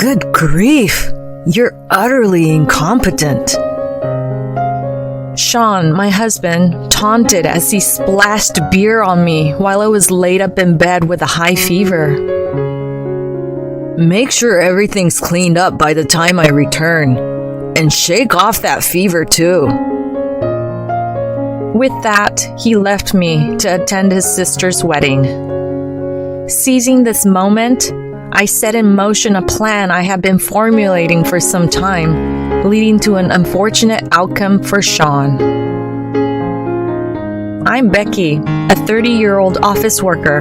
Good grief! You're utterly incompetent. Sean, my husband, taunted as he splashed beer on me while I was laid up in bed with a high fever. Make sure everything's cleaned up by the time I return. And shake off that fever too. With that, he left me to attend his sister's wedding. Seizing this moment, I set in motion a plan I had been formulating for some time, leading to an unfortunate outcome for Sean. I'm Becky, a 30-year-old office worker.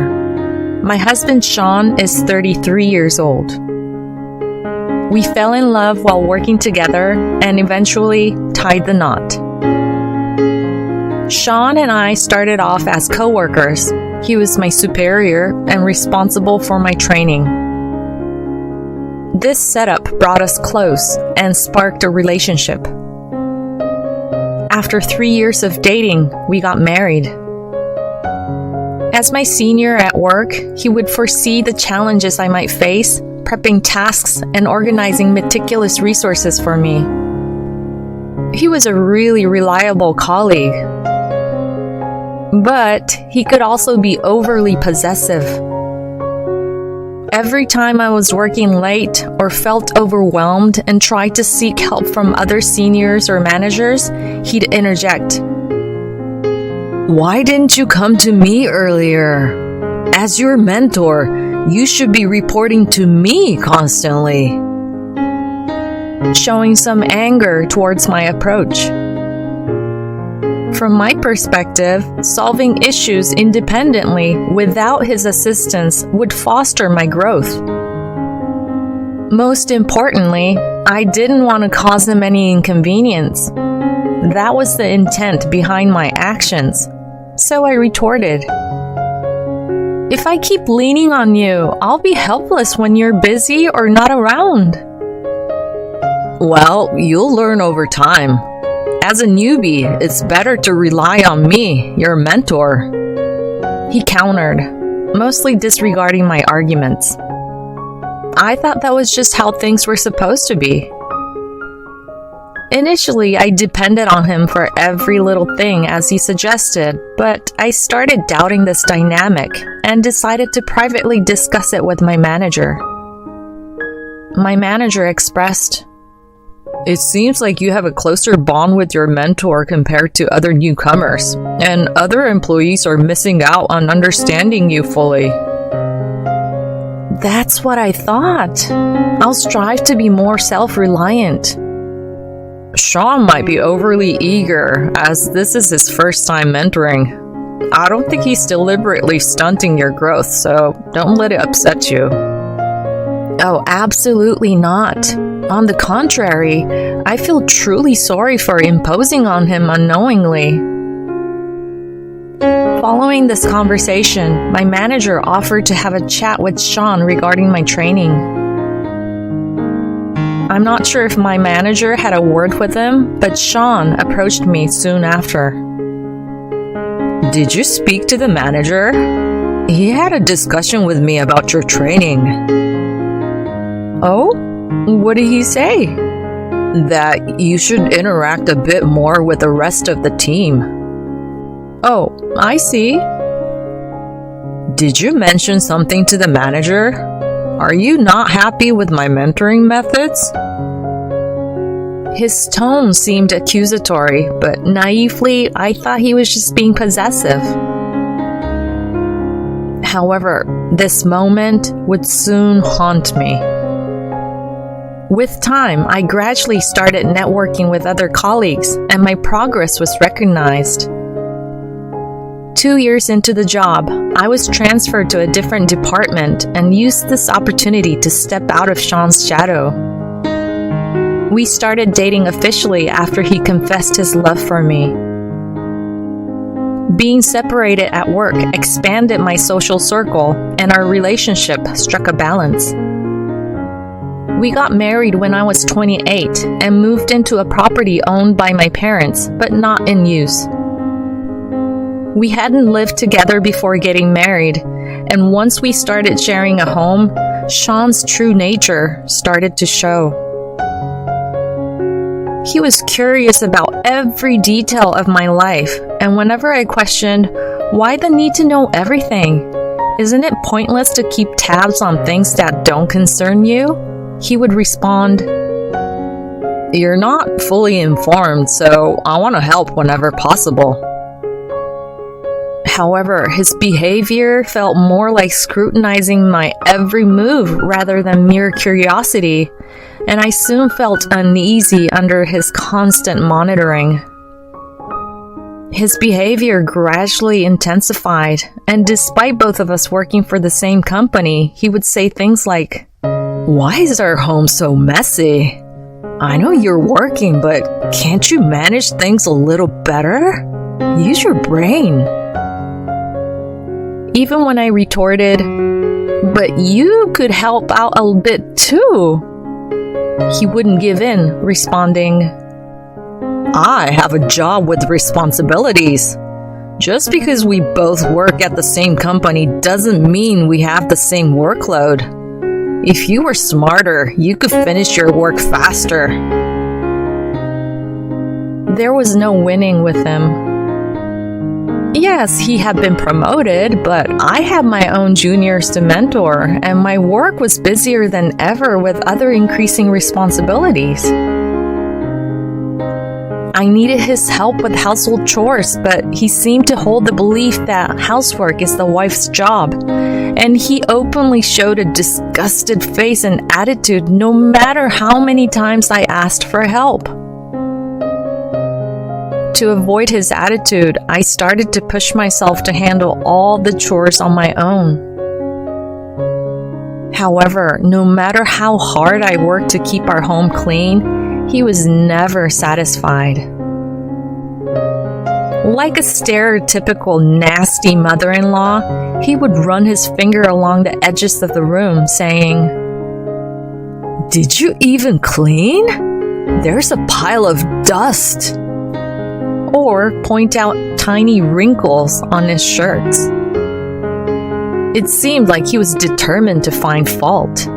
My husband Sean is 33 years old. We fell in love while working together and eventually tied the knot. Sean and I started off as co-workers. He was my superior and responsible for my training. This setup brought us close and sparked a relationship. After 3 years of dating, we got married. As my senior at work, he would foresee the challenges I might face, prepping tasks and organizing meticulous resources for me. He was a really reliable colleague, but he could also be overly possessive. Every time I was working late or felt overwhelmed and tried to seek help from other seniors or managers, he'd interject. Why didn't you come to me earlier? As your mentor, you should be reporting to me constantly. Showing some anger towards my approach. From my perspective, solving issues independently without his assistance would foster my growth. Most importantly, I didn't want to cause him any inconvenience. That was the intent behind my actions. So I retorted, "If I keep leaning on you, I'll be helpless when you're busy or not around." Well, you'll learn over time. As a newbie, it's better to rely on me, your mentor. He countered, mostly disregarding my arguments. I thought that was just how things were supposed to be. Initially, I depended on him for every little thing as he suggested, but I started doubting this dynamic and decided to privately discuss it with my manager. My manager expressed, "It seems like you have a closer bond with your mentor compared to other newcomers, and other employees are missing out on understanding you fully." That's what I thought. I'll strive to be more self-reliant. Sean might be overly eager, as this is his first time mentoring. I don't think he's deliberately stunting your growth, so don't let it upset you. Oh, absolutely not. On the contrary, I feel truly sorry for imposing on him unknowingly. Following this conversation, my manager offered to have a chat with Sean regarding my training. I'm not sure if my manager had a word with him, but Sean approached me soon after. "Did you speak to the manager? He had a discussion with me about your training." "Oh? What did he say?" "That you should interact a bit more with the rest of the team." "Oh, I see." "Did you mention something to the manager? Are you not happy with my mentoring methods?" His tone seemed accusatory, but naively, I thought he was just being possessive. However, this moment would soon haunt me. With time, I gradually started networking with other colleagues, and my progress was recognized. 2 years into the job, I was transferred to a different department and used this opportunity to step out of Sean's shadow. We started dating officially after he confessed his love for me. Being separated at work expanded my social circle, and our relationship struck a balance. We got married when I was 28 and moved into a property owned by my parents, but not in use. We hadn't lived together before getting married, and once we started sharing a home, Sean's true nature started to show. He was curious about every detail of my life, and whenever I questioned, why the need to know everything? Isn't it pointless to keep tabs on things that don't concern you? He would respond, "You're not fully informed, so I want to help whenever possible." However, his behavior felt more like scrutinizing my every move rather than mere curiosity, and I soon felt uneasy under his constant monitoring. His behavior gradually intensified, and despite both of us working for the same company, he would say things like, "Why is our home so messy? I know you're working, but can't you manage things a little better? Use your brain." Even when I retorted, "But you could help out a bit too," he wouldn't give in, responding, "I have a job with responsibilities. Just because we both work at the same company doesn't mean we have the same workload. If you were smarter, you could finish your work faster." There was no winning with him. Yes, he had been promoted, but I had my own juniors to mentor, and my work was busier than ever with other increasing responsibilities. I needed his help with household chores, but he seemed to hold the belief that housework is the wife's job, and he openly showed a disgusted face and attitude no matter how many times I asked for help. To avoid his attitude, I started to push myself to handle all the chores on my own. However, no matter how hard I worked to keep our home clean, he was never satisfied. Like a stereotypical nasty mother-in-law, he would run his finger along the edges of the room, saying, "Did you even clean? There's a pile of dust." Or point out tiny wrinkles on his shirts. It seemed like he was determined to find fault.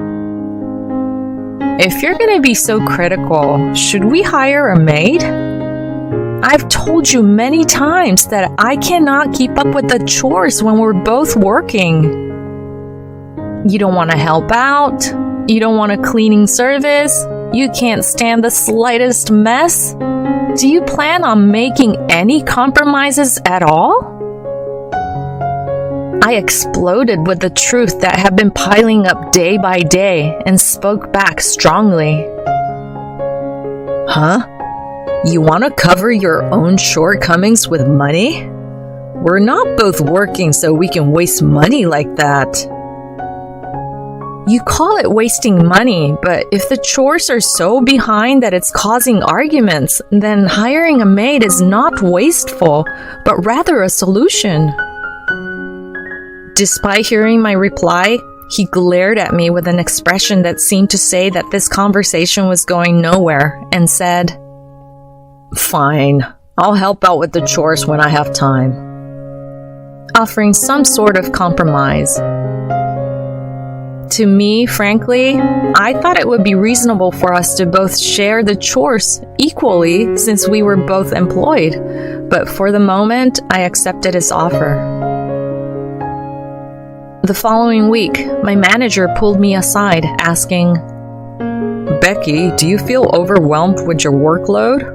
If you're gonna be so critical, should we hire a maid? I've told you many times that I cannot keep up with the chores when we're both working. You don't want to help out? You don't want a cleaning service? You can't stand the slightest mess? Do you plan on making any compromises at all? I exploded with the truth that had been piling up day by day and spoke back strongly. "Huh? You want to cover your own shortcomings with money? We're not both working so we can waste money like that." You call it wasting money, but if the chores are so behind that it's causing arguments, then hiring a maid is not wasteful, but rather a solution. Despite hearing my reply, he glared at me with an expression that seemed to say that this conversation was going nowhere and said, "Fine, I'll help out with the chores when I have time," offering some sort of compromise. To me, frankly, I thought it would be reasonable for us to both share the chores equally since we were both employed, but for the moment, I accepted his offer. The following week, my manager pulled me aside, asking, "Becky, do you feel overwhelmed with your workload?"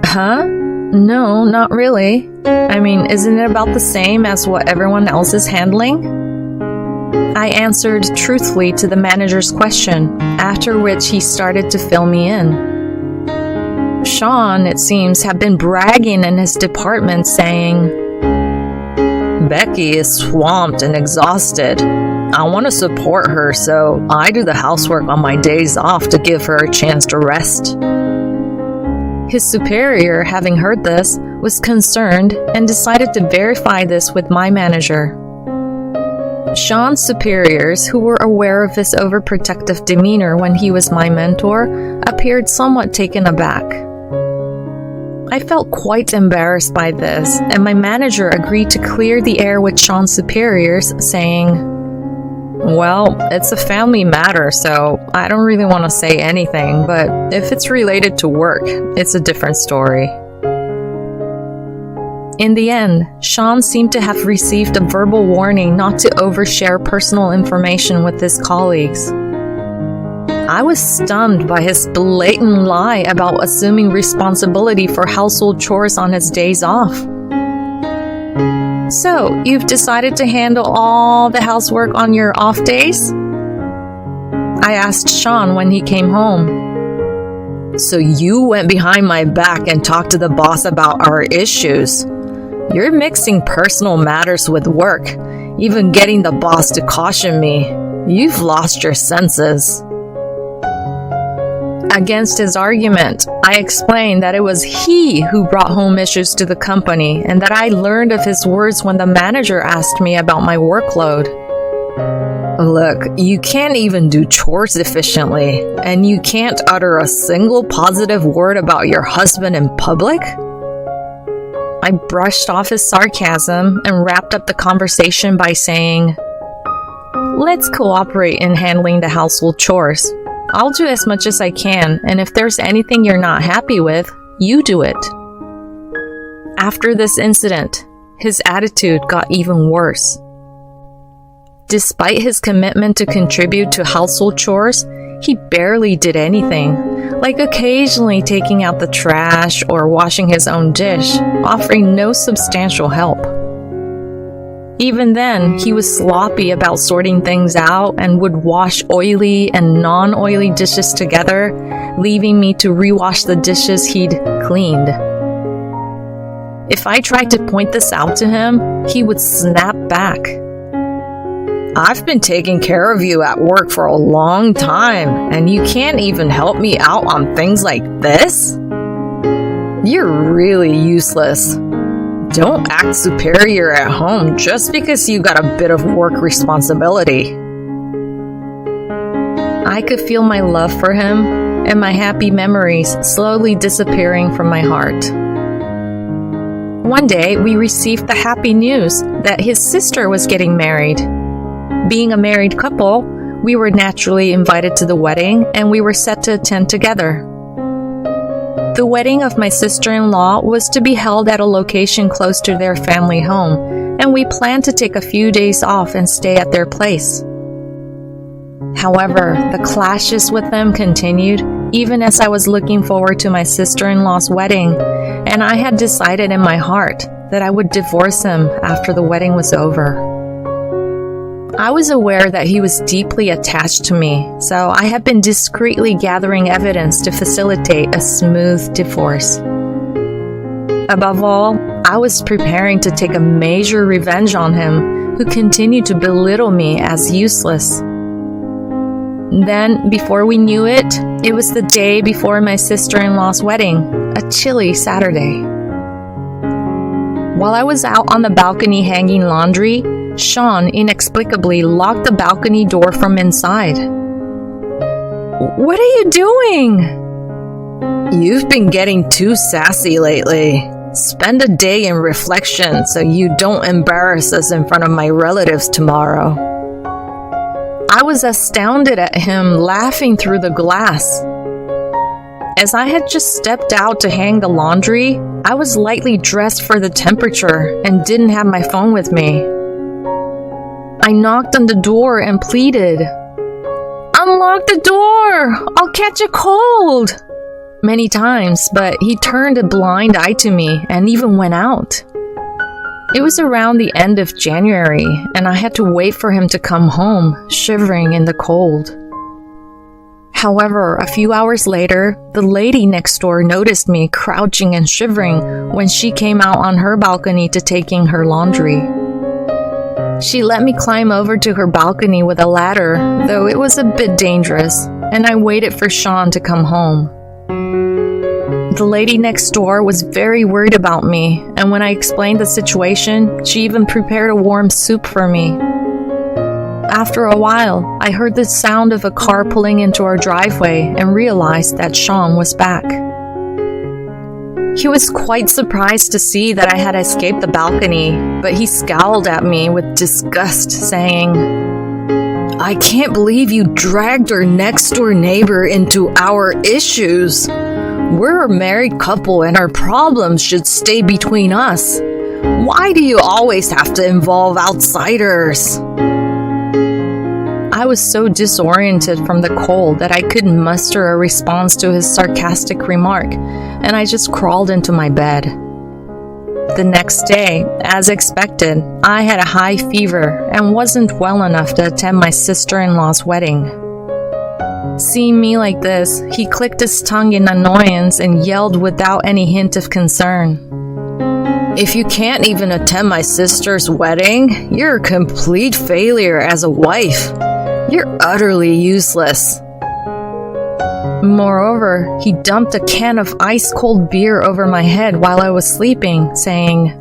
"Huh? No, not really. I mean, isn't it about the same as what everyone else is handling?" I answered truthfully to the manager's question, after which he started to fill me in. Sean, it seems, had been bragging in his department, saying, "Becky is swamped and exhausted. I want to support her, so I do the housework on my days off to give her a chance to rest." His superior, having heard this, was concerned and decided to verify this with my manager. Sean's superiors, who were aware of his overprotective demeanor when he was my mentor, appeared somewhat taken aback. I felt quite embarrassed by this, and my manager agreed to clear the air with Sean's superiors, saying, Well, it's a family matter, so I don't really want to say anything, but if it's related to work, it's a different story. In the end, Sean seemed to have received a verbal warning not to overshare personal information with his colleagues. I was stunned by his blatant lie about assuming responsibility for household chores on his days off. So, you've decided to handle all the housework on your off days? I asked Sean when he came home. So you went behind my back and talked to the boss about our issues. You're mixing personal matters with work, even getting the boss to caution me. You've lost your senses. Against his argument, I explained that it was he who brought home issues to the company and that I learned of his words when the manager asked me about my workload. Look, you can't even do chores efficiently, and you can't utter a single positive word about your husband in public? I brushed off his sarcasm and wrapped up the conversation by saying, "Let's cooperate in handling the household chores. I'll do as much as I can, and if there's anything you're not happy with, you do it." After this incident, his attitude got even worse. Despite his commitment to contribute to household chores, he barely did anything, like occasionally taking out the trash or washing his own dish, offering no substantial help. Even then, he was sloppy about sorting things out and would wash oily and non-oily dishes together, leaving me to rewash the dishes he'd cleaned. If I tried to point this out to him, he would snap back. I've been taking care of you at work for a long time, and you can't even help me out on things like this? You're really useless. Don't act superior at home just because you got a bit of work responsibility. I could feel my love for him and my happy memories slowly disappearing from my heart. One day, we received the happy news that his sister was getting married. Being a married couple, we were naturally invited to the wedding and we were set to attend together. The wedding of my sister-in-law was to be held at a location close to their family home, and we planned to take a few days off and stay at their place. However, the clashes with them continued even as I was looking forward to my sister-in-law's wedding, and I had decided in my heart that I would divorce him after the wedding was over. I was aware that he was deeply attached to me, so I had been discreetly gathering evidence to facilitate a smooth divorce. Above all, I was preparing to take a major revenge on him, who continued to belittle me as useless. Then, before we knew it, it was the day before my sister-in-law's wedding, a chilly Saturday. While I was out on the balcony hanging laundry, Sean inexplicably locked the balcony door from inside. "What are you doing?" You've been getting too sassy lately. Spend a day in reflection so you don't embarrass us in front of my relatives tomorrow. I was astounded at him laughing through the glass. As I had just stepped out to hang the laundry, I was lightly dressed for the temperature and didn't have my phone with me. I knocked on the door and pleaded, "Unlock the door! I'll catch a cold!" many times, but he turned a blind eye to me and even went out. It was around the end of January, and I had to wait for him to come home, shivering in the cold. However, a few hours later, the lady next door noticed me crouching and shivering when she came out on her balcony to taking her laundry. She let me climb over to her balcony with a ladder, though it was a bit dangerous, and I waited for Sean to come home. The lady next door was very worried about me, and when I explained the situation, she even prepared a warm soup for me. After a while, I heard the sound of a car pulling into our driveway and realized that Sean was back. He was quite surprised to see that I had escaped the balcony, but he scowled at me with disgust, saying, I can't believe you dragged our next-door neighbor into our issues. We're a married couple and our problems should stay between us. Why do you always have to involve outsiders? I was so disoriented from the cold that I couldn't muster a response to his sarcastic remark, and I just crawled into my bed. The next day, as expected, I had a high fever and wasn't well enough to attend my sister-in-law's wedding. Seeing me like this, he clicked his tongue in annoyance and yelled without any hint of concern. If you can't even attend my sister's wedding, you're a complete failure as a wife. You're utterly useless. Moreover, he dumped a can of ice-cold beer over my head while I was sleeping, saying,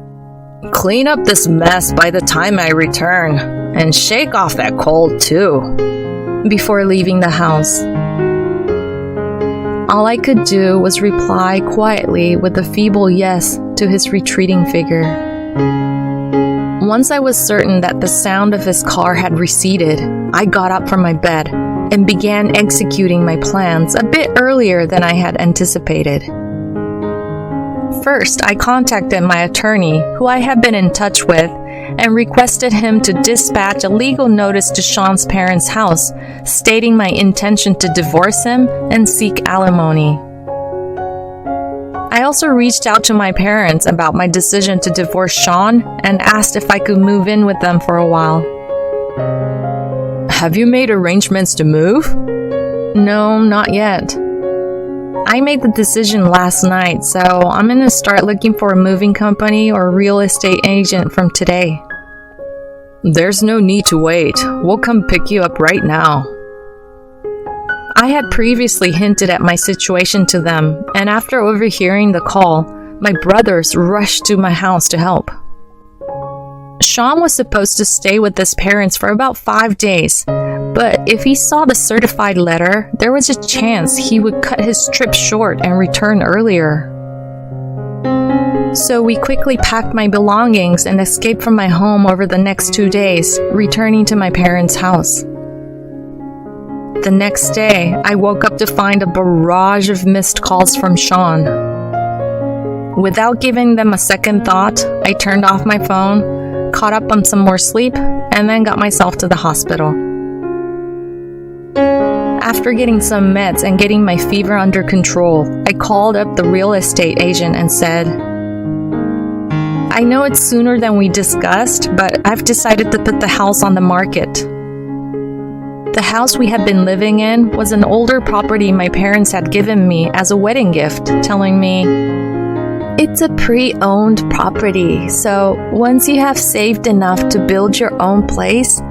"Clean up this mess by the time I return, and shake off that cold too," before leaving the house. All I could do was reply quietly with a feeble yes to his retreating figure. Once I was certain that the sound of his car had receded, I got up from my bed and began executing my plans a bit earlier than I had anticipated. First, I contacted my attorney, who I had been in touch with, and requested him to dispatch a legal notice to Sean's parents' house, stating my intention to divorce him and seek alimony. I also reached out to my parents about my decision to divorce Sean and asked if I could move in with them for a while. "Have you made arrangements to move?" No, not yet. I made the decision last night, so I'm going to start looking for a moving company or real estate agent from today. "There's no need to wait. We'll come pick you up right now." I had previously hinted at my situation to them, and after overhearing the call, my brothers rushed to my house to help. Sean was supposed to stay with his parents for about 5 days, but if he saw the certified letter, there was a chance he would cut his trip short and return earlier. So we quickly packed my belongings and escaped from my home over the next 2 days, returning to my parents' house. The next day, I woke up to find a barrage of missed calls from Sean. Without giving them a second thought, I turned off my phone, caught up on some more sleep, and then got myself to the hospital. After getting some meds and getting my fever under control, I called up the real estate agent and said, "I know it's sooner than we discussed, but I've decided to put the house on the market." The house we had been living in was an older property my parents had given me as a wedding gift, telling me, "It's a pre-owned property, so once you have saved enough to build your own place,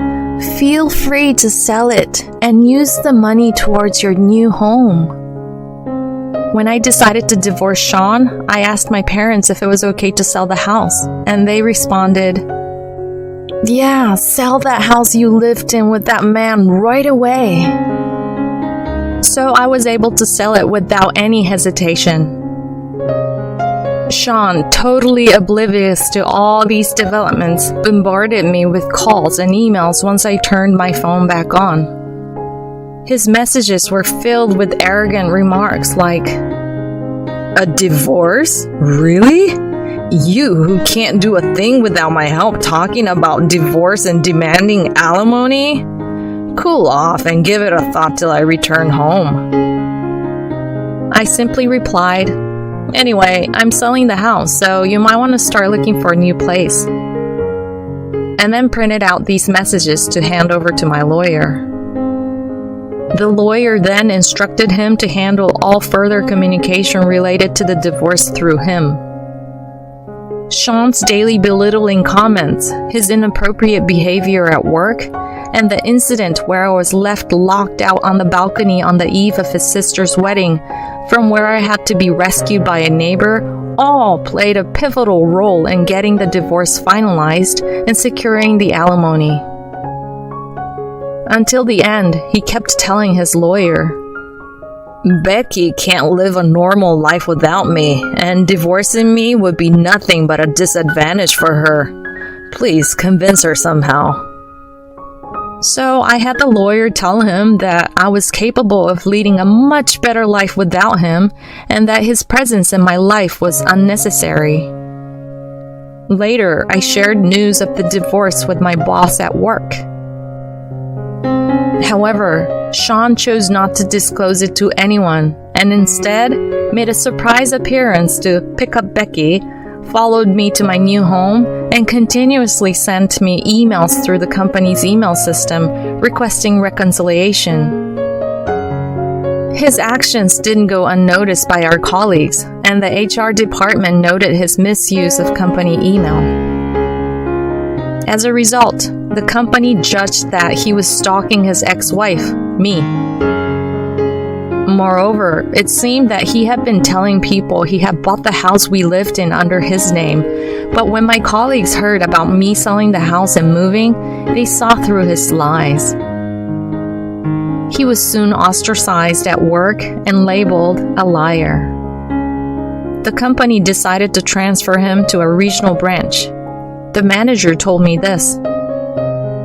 feel free to sell it and use the money towards your new home." When I decided to divorce Sean, I asked my parents if it was okay to sell the house, and they responded, "Yeah, sell that house you lived in with that man right away." So I was able to sell it without any hesitation. Sean, totally oblivious to all these developments, bombarded me with calls and emails once I turned my phone back on. His messages were filled with arrogant remarks like, "A divorce? Really? You who can't do a thing without my help talking about divorce and demanding alimony? Cool off and give it a thought till I return home." I simply replied, "Anyway, I'm selling the house, so you might want to start looking for a new place." And then printed out these messages to hand over to my lawyer. The lawyer then instructed him to handle all further communication related to the divorce through him. Sean's daily belittling comments, his inappropriate behavior at work, and the incident where I was left locked out on the balcony on the eve of his sister's wedding, from where I had to be rescued by a neighbor, all played a pivotal role in getting the divorce finalized and securing the alimony. Until the end, he kept telling his lawyer, "Becky can't live a normal life without me, and divorcing me would be nothing but a disadvantage for her. Please convince her somehow." So I had the lawyer tell him that I was capable of leading a much better life without him and that his presence in my life was unnecessary. Later, I shared news of the divorce with my boss at work. However, Sean chose not to disclose it to anyone and instead made a surprise appearance to pick up Becky, followed me to my new home, and continuously sent me emails through the company's email system requesting reconciliation. His actions didn't go unnoticed by our colleagues, and the HR department noted his misuse of company email. As a result, the company judged that he was stalking his ex-wife, me. Moreover, it seemed that he had been telling people he had bought the house we lived in under his name, but when my colleagues heard about me selling the house and moving, they saw through his lies. He was soon ostracized at work and labeled a liar. The company decided to transfer him to a regional branch. The manager told me this: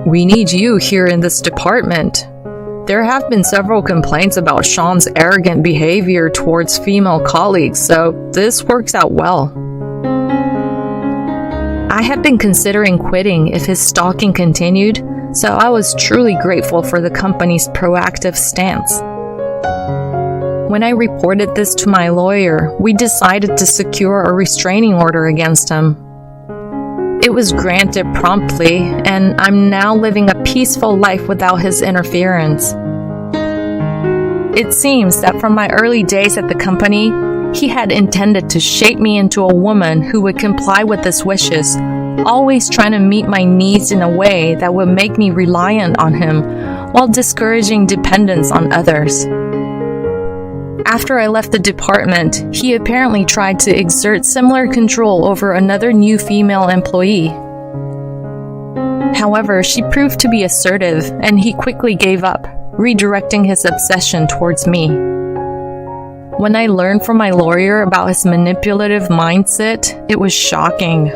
"We need you here in this department. There have been several complaints about Sean's arrogant behavior towards female colleagues, so this works out well." I had been considering quitting if his stalking continued, so I was truly grateful for the company's proactive stance. When I reported this to my lawyer, we decided to secure a restraining order against him. It was granted promptly, and I'm now living a peaceful life without his interference. It seems that from my early days at the company, he had intended to shape me into a woman who would comply with his wishes, always trying to meet my needs in a way that would make me reliant on him while discouraging dependence on others. After I left the department, he apparently tried to exert similar control over another new female employee. However, she proved to be assertive, and he quickly gave up, redirecting his obsession towards me. When I learned from my lawyer about his manipulative mindset, it was shocking.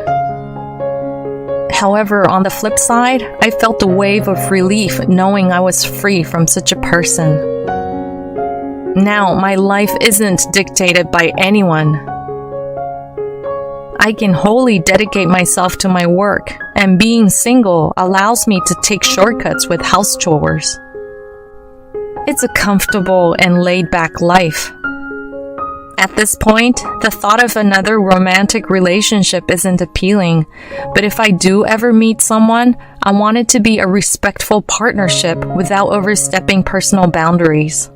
However, on the flip side, I felt a wave of relief knowing I was free from such a person. Now, my life isn't dictated by anyone. I can wholly dedicate myself to my work, and being single allows me to take shortcuts with house chores. It's a comfortable and laid-back life. At this point, the thought of another romantic relationship isn't appealing, but if I do ever meet someone, I want it to be a respectful partnership without overstepping personal boundaries.